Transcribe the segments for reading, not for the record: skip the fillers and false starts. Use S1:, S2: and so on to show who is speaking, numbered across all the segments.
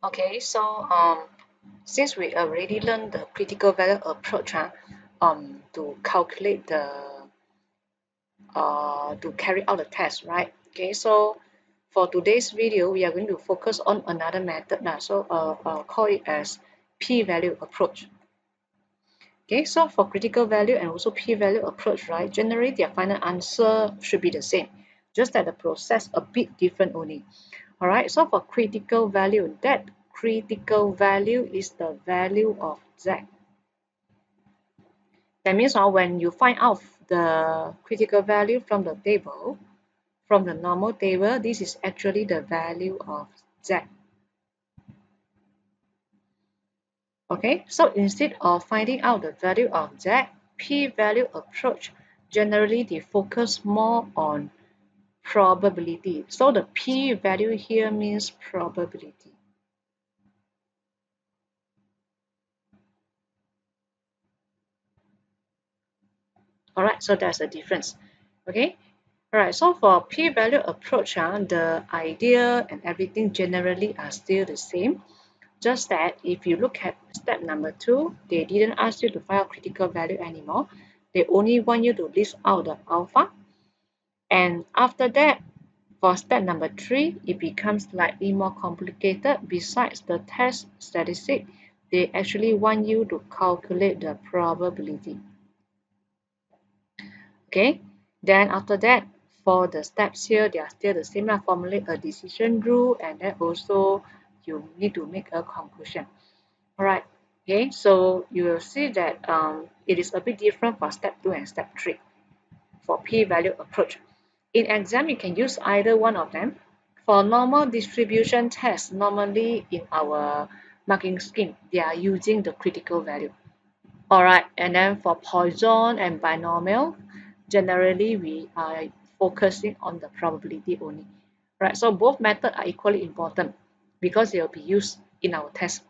S1: Okay, so since we already learned the critical value approach, to calculate the to carry out the test, right? Okay, so for today's video, we are going to focus on another method now. So I'll call it as p-value approach. Okay, so for critical value and also p-value approach, right? Generally, their final answer should be the same, just that the process a bit different only. All right, so for critical value, that critical value is the value of z. That means when you find out the critical value from the table, from the normal table, this is actually the value of z. Okay, so instead of finding out the value of z, p-value approach, generally they focus more on probability. So the p-value here means probability. All right, so that's the difference. Okay, all right, so for p-value approach, the idea and everything generally are still the same. Just that if you look at step number 2, they didn't ask you to find out critical value anymore. They only want you to list out the alpha. And after that, for step number 3, it becomes slightly more complicated. Besides the test statistic, they actually want you to calculate the probability. Okay, then after that, for the steps here, they are still the same. Formulate a decision rule, and then also you need to make a conclusion. All right. Okay, so you will see that it is a bit different for step 2 and step 3 for p-value approach. In exam, you can use either one of them. For normal distribution test, normally in our marking scheme, they are using the critical value. All right, and then for Poisson and binomial, generally we are focusing on the probability only. Right, so both methods are equally important because they will be used in our test.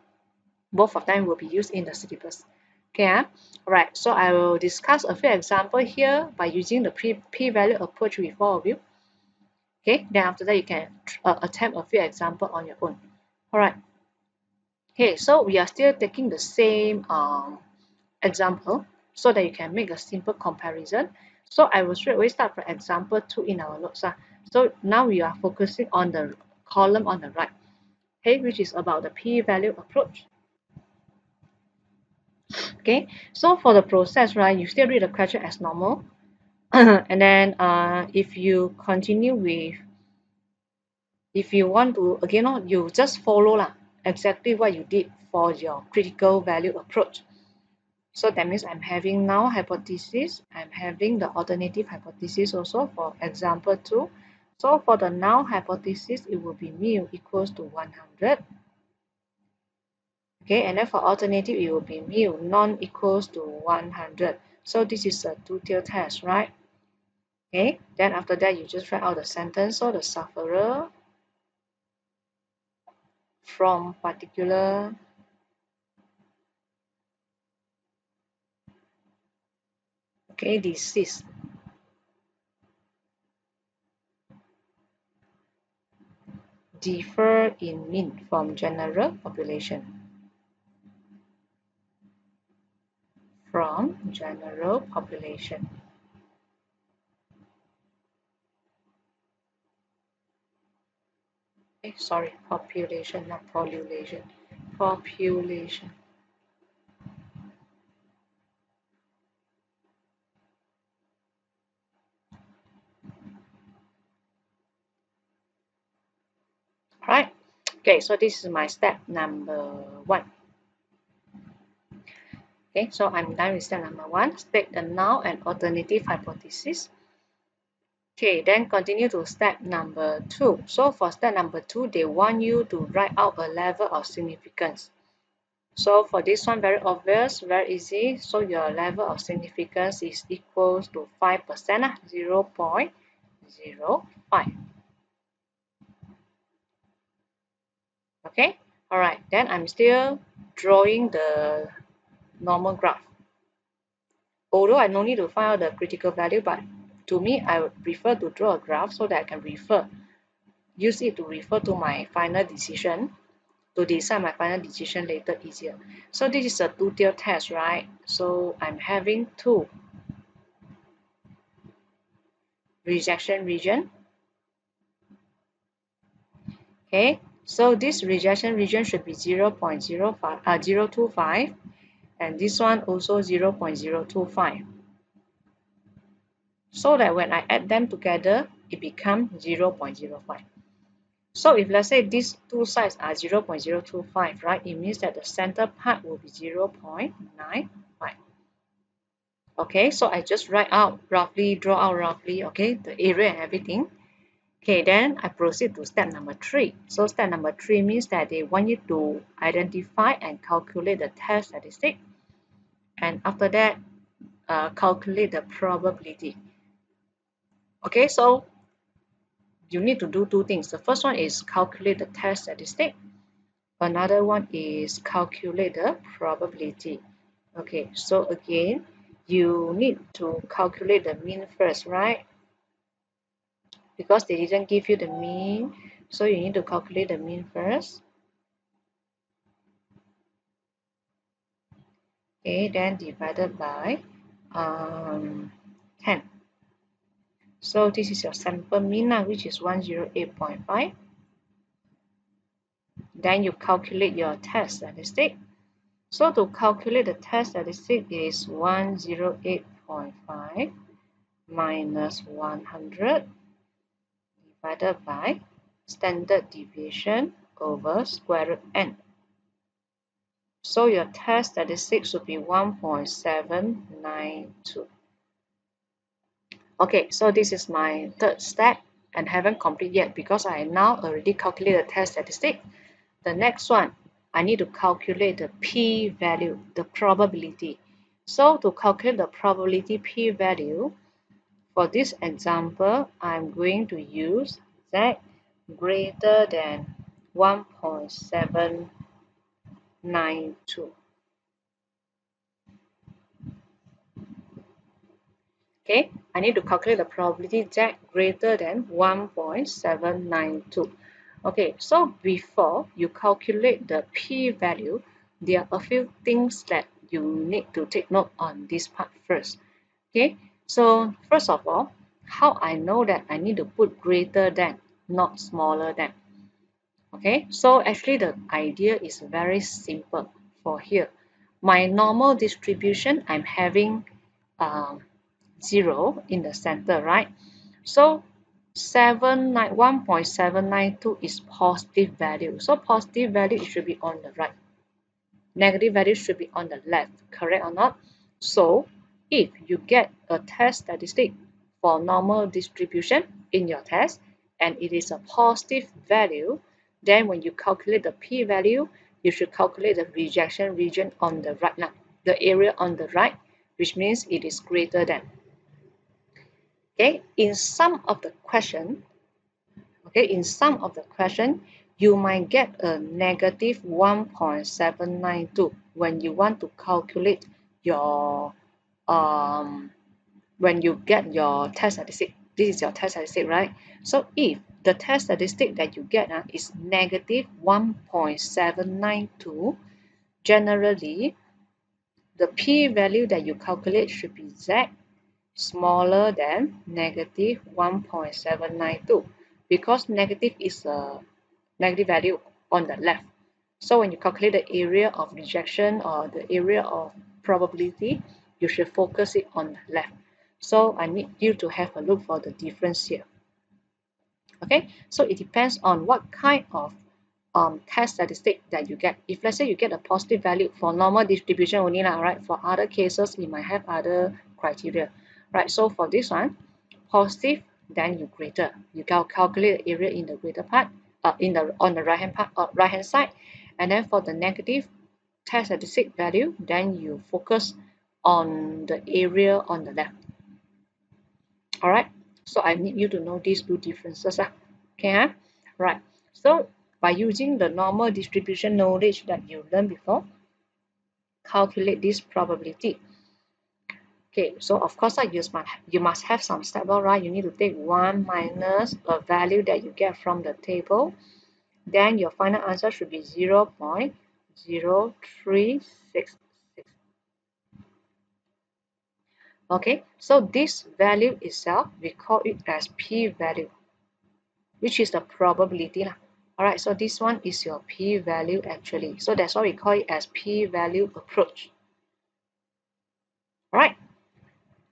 S1: Both of them will be used in the syllabus. Okay, all right, so I will discuss a few examples here by using the p-value approach with all of you. Okay, then after that you can attempt a few examples on your own. All right. Okay, so we are still taking the same example so that you can make a simple comparison. So I will straight away start from example 2 in our notes. So now we are focusing on the column on the right, okay, which is about the p-value approach. Okay, so for the process, right, you still read the question as normal. And then if you continue with, if you want to, again, you just follow exactly what you did for your critical value approach. So that means I'm having null hypothesis, I'm having the alternative hypothesis also for example 2. So for the null hypothesis, it will be mu equals to 100. Okay, and then for alternative, it will be mu non equals to 100. So this is a two-tailed test, right? Okay, then after that, you just write out the sentence. So the sufferer from particular disease differ in mean from general population. From general population. Sorry, population, not population. Population. Right. Okay, so this is my step number 1. Okay, so I'm done with step number 1. State the null and alternative hypothesis. Okay, then continue to step number 2. So for step number 2, they want you to write out a level of significance. So for this one, very obvious, very easy. So your level of significance is equals to 5%, 0.05. Okay, all right, then I'm still drawing the normal graph. Although I no need to find out the critical value, but to me, I would prefer to draw a graph so that I can use it to refer to my final decision. to decide my final decision later easier. So this is a two-tier test, right? So I'm having two rejection region. Okay, so this rejection region should be 0.025, and this one also 0.025. So that when I add them together, it becomes 0.05. So if let's say these two sides are 0.025, right, it means that the center part will be 0.95. Okay, so I just write out roughly, draw out roughly, okay, the area and everything. Okay, then I proceed to step number 3. So step number 3 means that they want you to identify and calculate the test statistic. And after that, calculate the probability. Okay, so you need to do two things. The first one is calculate the test statistic. Another one is calculate the probability. Okay, so again, you need to calculate the mean first, right? Because they didn't give you the mean, so you need to calculate the mean first. Okay, then divided by 10. So this is your sample mean, which is 108.5. Then you calculate your test statistic. So to calculate the test statistic is 108.5 minus 100 divided by standard deviation over square root n. So your test statistic should be 1.792. Okay, so this is my third step and haven't completed yet because I now already calculated the test statistic. The next one, I need to calculate the p-value, the probability. So to calculate the probability p-value, for this example, I'm going to use z greater than 1.792. Okay, I need to calculate the probability z greater than 1.792. Okay, so before you calculate the p-value, there are a few things that you need to take note on this part first. Okay, so first of all, how I know that I need to put greater than, not smaller than. Okay, so actually the idea is very simple for here. My normal distribution, I'm having um, 0 in the center, right? So 1.792 is positive value. So positive value, it should be on the right. Negative value should be on the left, correct or not? So if you get a test statistic for normal distribution in your test and it is a positive value, then when you calculate the p-value, you should calculate the rejection region on the right now, the area on the right, which means it is greater than. Okay, in some of the question, you might get a negative 1.792 when you want to calculate your when you get your test statistic. This is your test statistic, right? So if the test statistic that you get is negative 1.792, generally the p-value that you calculate should be z smaller than negative 1.792 because negative is a negative value on the left. So when you calculate the area of rejection or the area of probability, you should focus it on the left. So I need you to have a look for the difference here. Okay, so it depends on what kind of test statistic that you get. If let's say you get a positive value for normal distribution only, right? For other cases, it might have other criteria, right? So for this one, positive, then you greater. You calculate the area in the greater part, on the right hand part, right hand side, and then for the negative test statistic value, then you focus on the area on the left. All right. So I need you to know these two differences. Okay. Right. So by using the normal distribution knowledge that you learned before, calculate this probability. Okay, so of course you must have some step, right? You need to take 1 minus a value that you get from the table, then your final answer should be 0.0366. Okay, so this value itself, we call it as p-value, which is the probability lah. Alright, so this one is your p-value actually. So that's why we call it as p-value approach. Alright,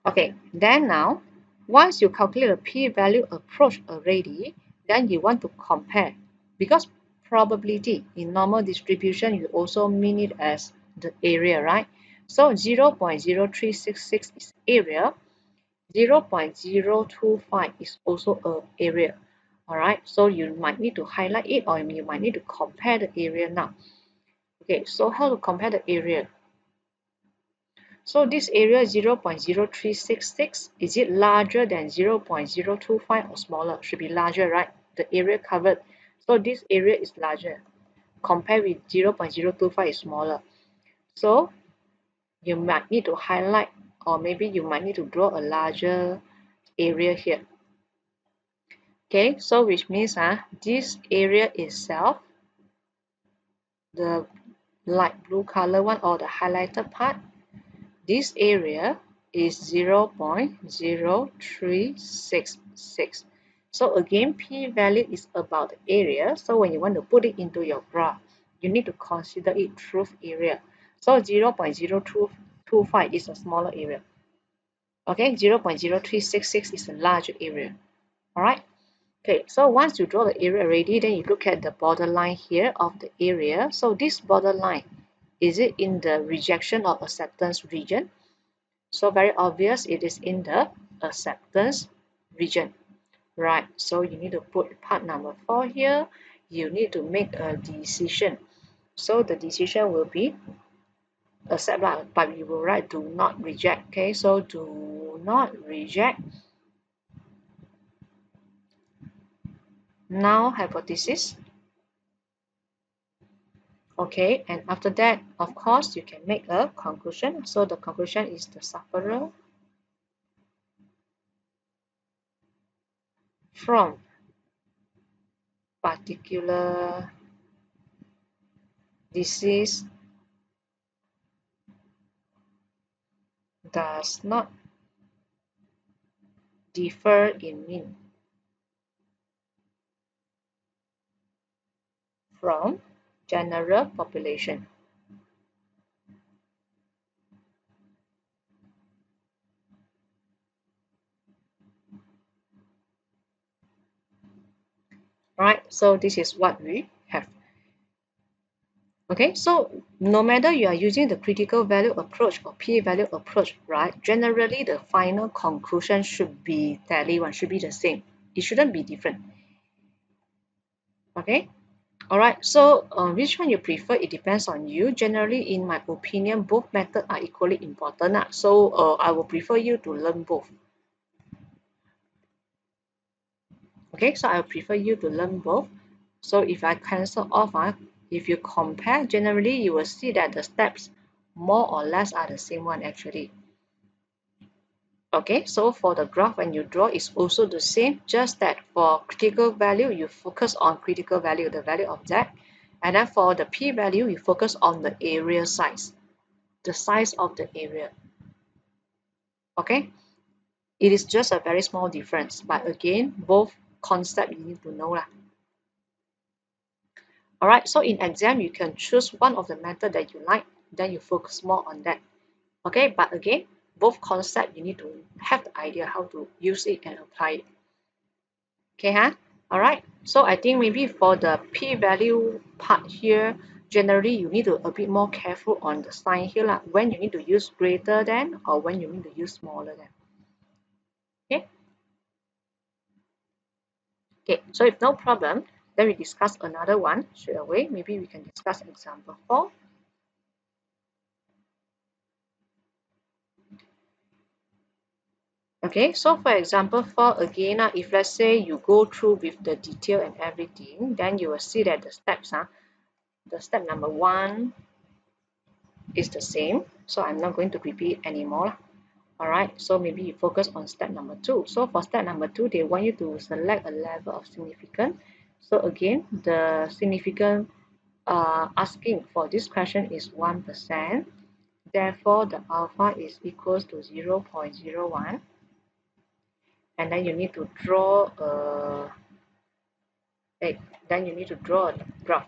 S1: okay, then now, once you calculate the p-value approach already, then you want to compare. Because probability in normal distribution, you also mean it as the area, right? So 0.0366 is area, 0.025 is also an area. Alright, so you might need to highlight it or you might need to compare the area now. Okay, so how to compare the area? So this area 0.0366, is it larger than 0.025 or smaller? Should be larger, right? The area covered. So this area is larger. Compared with 0.025 is smaller. So you might need to highlight or maybe you might need to draw a larger area here. Okay, so which means this area itself, the light blue color one or the highlighted part, this area is 0.0366. So again, p-value is about the area. So when you want to put it into your graph, you need to consider it truth area. So 0.0225 is a smaller area. Okay, 0.0366 is a larger area. All right. Okay, so once you draw the area already, then you look at the borderline here of the area. So this borderline, is it in the rejection or acceptance region? So very obvious, it is in the acceptance region, right? So you need to put part number 4 here. You need to make a decision. So the decision will be accept lah, but you will write do not reject. Okay, so do not reject null hypothesis. Okay, and after that, of course, you can make a conclusion. So the conclusion is the sufferer from particular disease does not differ in mean from general population. Right, so this is what we have. Okay, so no matter you are using the critical value approach or p-value approach, right, generally the final conclusion should be tally one, should be the same. It shouldn't be different. Okay, all right, so which one you prefer, it depends on you. Generally, in my opinion, both methods are equally important. So I will prefer you to learn both. Okay, so I will prefer you to learn both. So if I cancel off, if you compare, generally you will see that the steps more or less are the same one actually. Okay, so for the graph when you draw is also the same, just that for critical value you focus on critical value, the value of z, and then for the p-value you focus on the area size, the size of the area. Okay, it is just a very small difference, but again both concept you need to know lah. Alright, so in exam, you can choose one of the method that you like, then you focus more on that. Okay, but again, both concept, you need to have the idea how to use it and apply it. Okay, Alright, so I think maybe for the p-value part here, generally you need to a bit more careful on the sign here, when you need to use greater than or when you need to use smaller than. Okay. Okay, so if no problem, then we discuss another one straight away. Maybe we can discuss example 4. Okay, so for example, for again, if let's say you go through with the detail and everything, then you will see that the steps, the step number 1 is the same. So I'm not going to repeat anymore. Alright, so maybe you focus on step number 2. So for step number 2, they want you to select a level of significance. So again, the significant asking for this question is 1%. Therefore, the alpha is equals to 0.01. And then you need to draw then you need to draw a graph.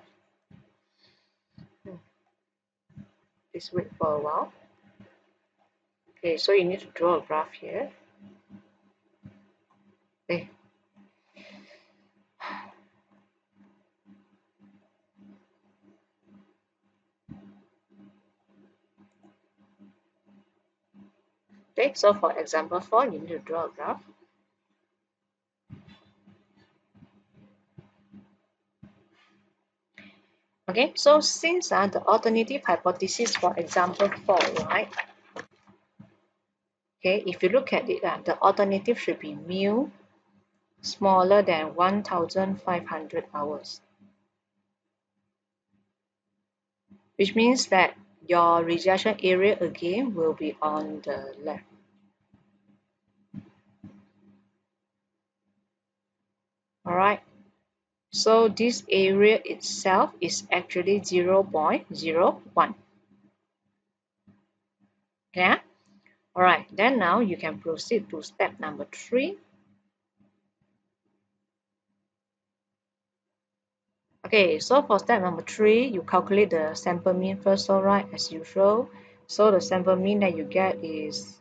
S1: Just wait for a while. Okay, so you need to draw a graph here. Okay. Okay, so for example 4, you need to draw a graph. Okay, so since the alternative hypothesis for example 4, right? Okay, if you look at it, the alternative should be mu smaller than 1,500 hours, which means that your rejection area again will be on the left. All right. So this area itself is actually 0.01. Yeah. All right. Then now you can proceed to step number 3. Okay. So for step number 3, you calculate the sample mean first, all right, as usual. So the sample mean that you get is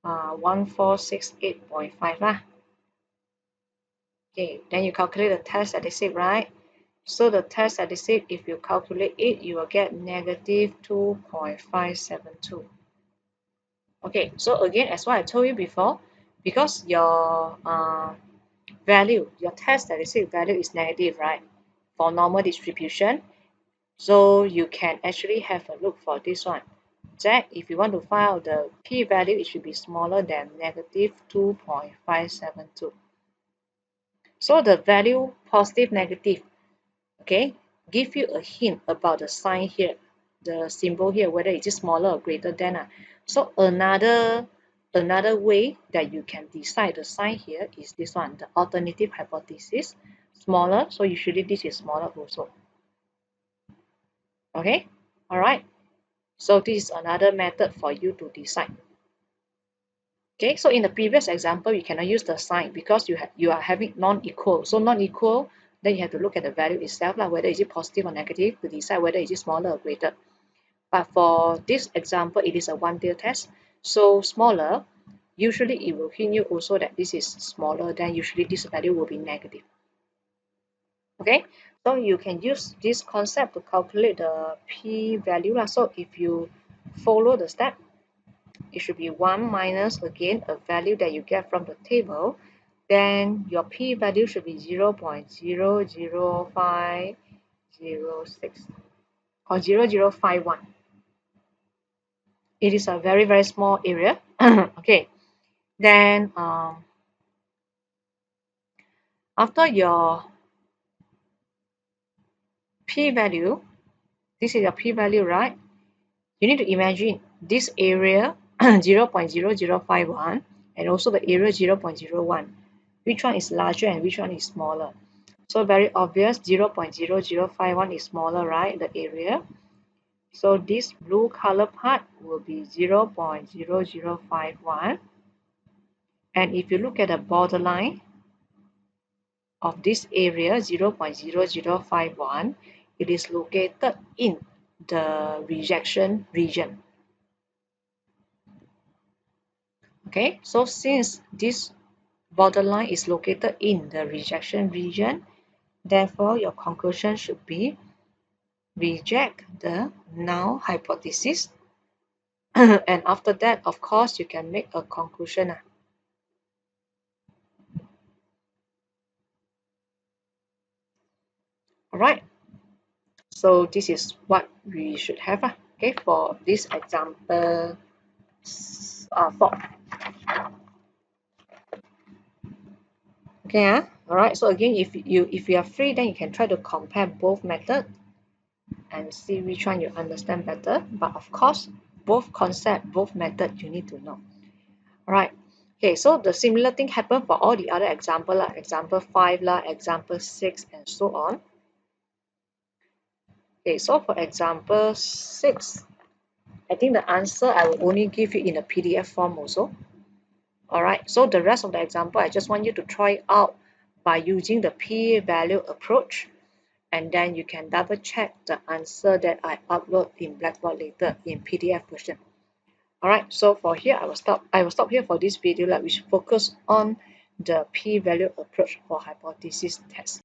S1: 1468.5 lah. Okay. Then you calculate the test statistic, right? So the test statistic, if you calculate it, you will get negative 2.572. Okay, so again, as what I told you before, because your value, your test statistic value is negative, right? For normal distribution, so you can actually have a look for this one. That if you want to find out the p-value, it should be smaller than negative 2.572. So the value positive, negative, okay, give you a hint about the sign here, the symbol here, whether it is smaller or greater than. So another way that you can decide the sign here is this one, the alternative hypothesis, smaller. So usually this is smaller also. Okay, all right. So this is another method for you to decide. Okay, so in the previous example, you cannot use the sign because you are having non-equal. So non-equal, then you have to look at the value itself, like whether is it positive or negative to decide whether it is smaller or greater. But for this example, it is a one-tail test. So smaller, usually it will hint you also that this is smaller, then usually this value will be negative. Okay, so you can use this concept to calculate the p-value. So if you follow the step, it should be 1 minus again a value that you get from the table, then your p-value should be 0.00506 or 0.0051. It is a very, very small area. Okay, then after your p-value, this is your p-value, right? You need to imagine this area 0.0051 and also the area 0.01. Which one is larger and which one is smaller? So very obvious, 0.0051 is smaller, right? The area. So this blue color part will be 0.0051. And if you look at the borderline of this area 0.0051, it is located in the rejection region. Okay, so since this borderline is located in the rejection region, therefore your conclusion should be reject the null hypothesis. And after that, of course, you can make a conclusion. All right, so this is what we should have, okay, for this example 4. Okay, all right, so again, if you are free, then you can try to compare both methods and see which one you understand better. But of course, both concept, both method you need to know. All right. Okay, so the similar thing happened for all the other example lah, example 5 lah, example 6 and so on. Okay, so for example 6, I think the answer I will only give you in a PDF form also. Alright, so the rest of the example, I just want you to try out by using the p-value approach, and then you can double check the answer that I upload in Blackboard later in PDF version. Alright, so for here I will stop here for this video, which focus on the p-value approach for hypothesis test.